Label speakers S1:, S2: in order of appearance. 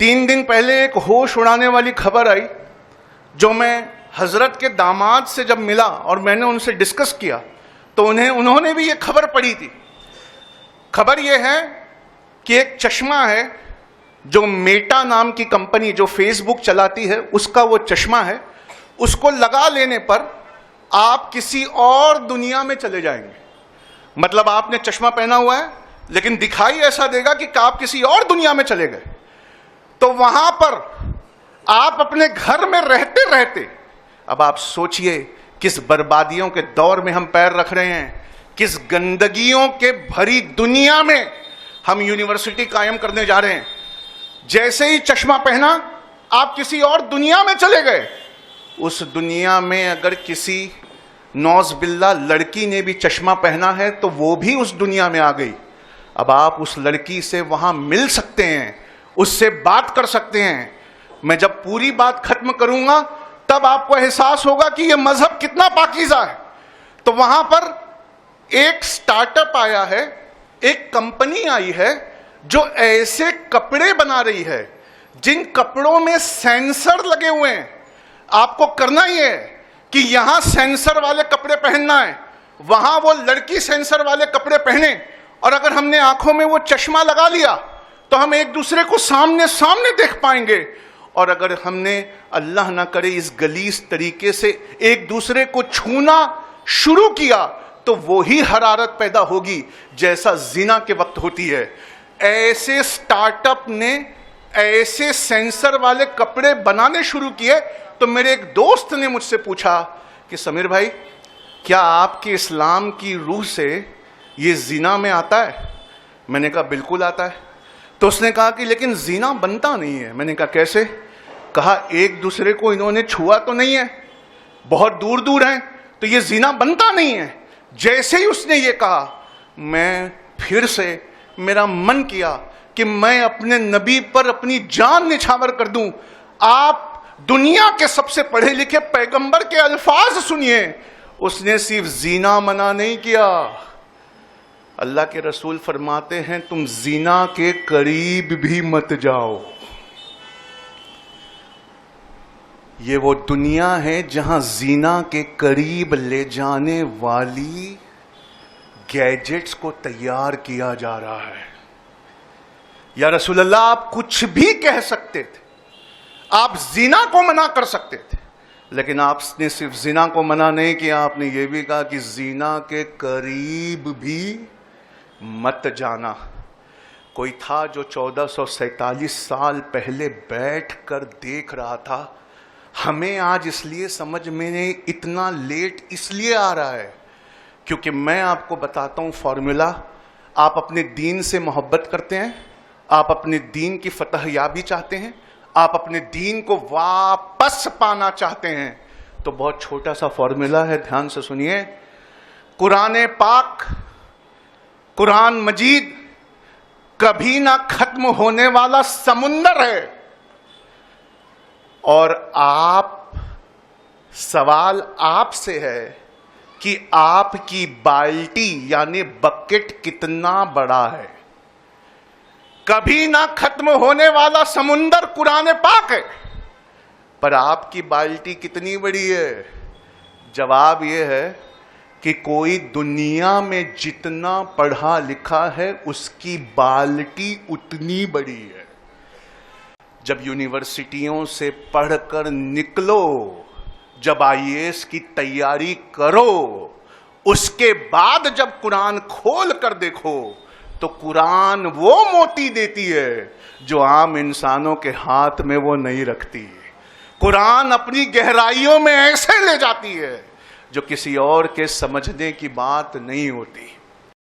S1: 3 दिन पहले एक होश उड़ाने वाली खबर आई, जो मैं हजरत के दामाद से जब मिला और मैंने उनसे डिस्कस किया तो उन्होंने भी ये खबर पढ़ी थी। खबर ये है कि एक चश्मा है जो मेटा नाम की कंपनी जो फेसबुक चलाती है उसका वो चश्मा है, उसको लगा लेने पर आप किसी और दुनिया में चले जाएंगे। मतलब आपने चश्मा पहना हुआ है लेकिन दिखाई ऐसा देगा कि आप किसी और दुनिया में चले गए। तो वहां पर आप अपने घर में रहते रहते, अब आप सोचिए किस बर्बादियों के दौर में हम पैर रख रहे हैं, किस गंदगियों के भरी दुनिया में हम यूनिवर्सिटी कायम करने जा रहे हैं। जैसे ही चश्मा पहना आप किसी और दुनिया में चले गए। उस दुनिया में अगर किसी नौज बिल्ला लड़की ने भी चश्मा पहना है तो वो भी उस दुनिया में आ गई। अब आप उस लड़की से वहां मिल सकते हैं, उससे बात कर सकते हैं। मैं जब पूरी बात खत्म करूंगा तब आपको एहसास होगा कि यह मजहब कितना पाकीज़ा है। तो वहां पर एक स्टार्टअप आया है, एक कंपनी आई है जो ऐसे कपड़े बना रही है जिन कपड़ों में सेंसर लगे हुए हैं। आपको करना ही है कि यहां सेंसर वाले कपड़े पहनना है, वहां वो लड़की सेंसर वाले कपड़े पहने, और अगर हमने आंखों में वो चश्मा लगा लिया तो हम एक दूसरे को सामने सामने देख पाएंगे। और अगर हमने अल्लाह ना करे इस गलीज तरीके से एक दूसरे को छूना शुरू किया तो वो ही हरारत पैदा होगी जैसा जिना के वक्त होती है। ऐसे स्टार्टअप ने ऐसे सेंसर वाले कपड़े बनाने शुरू किए। तो मेरे एक दोस्त ने मुझसे पूछा कि समीर भाई, क्या आपके इस्लाम की रूह से ये जिना में आता है? मैंने कहा बिल्कुल आता है। तो उसने कहा कि लेकिन जिना बनता नहीं है। मैंने कहा कैसे? कहा एक दूसरे को इन्होंने छुआ तो नहीं है, बहुत दूर दूर हैं, तो ये जिना बनता नहीं है। जैसे ही उसने ये कहा मैं फिर से मेरा मन किया कि मैं अपने नबी पर अपनी जान निछावर कर दूं। आप दुनिया के सबसे पढ़े लिखे पैगंबर के अल्फाज सुनिए, उसने सिर्फ जीना मना नहीं किया। अल्लाह के रसूल फरमाते हैं तुम जीना के करीब भी मत जाओ। ये वो दुनिया है जहां जीना के करीब ले जाने वाली गैजेट्स को तैयार किया जा रहा है। या रसूल अल्लाह, आप कुछ भी कह सकते थे, आप जिना को मना कर सकते थे, लेकिन आपने सिर्फ जिना को मना नहीं किया, आपने ये भी कहा कि जिना के करीब भी मत जाना। कोई था जो 1447 साल पहले बैठ कर देख रहा था। हमें आज इसलिए समझ में इतना लेट इसलिए आ रहा है क्योंकि मैं आपको बताता हूं फॉर्मूला। आप अपने दीन से मोहब्बत करते हैं, आप अपने दीन की फतहयाबी चाहते हैं, आप अपने दीन को वापस पाना चाहते हैं, तो बहुत छोटा सा फॉर्मूला है, ध्यान से सुनिए। कुरान पाक, कुरान मजीद कभी ना खत्म होने वाला समुंदर है। और आप, सवाल आपसे है कि आपकी बाल्टी यानी बकेट कितना बड़ा है। कभी ना खत्म होने वाला समुंदर कुरान पाक है, पर आपकी बाल्टी कितनी बड़ी है? जवाब यह है कि कोई दुनिया में जितना पढ़ा लिखा है उसकी बाल्टी उतनी बड़ी है। जब यूनिवर्सिटियों से पढ़कर निकलो, जब आईएएस की तैयारी करो, उसके बाद जब कुरान खोल कर देखो तो कुरान वो मोती देती है जो आम इंसानों के हाथ में वो नहीं रखती। कुरान अपनी गहराइयों में ऐसे ले जाती है जो किसी और के समझने की बात नहीं होती।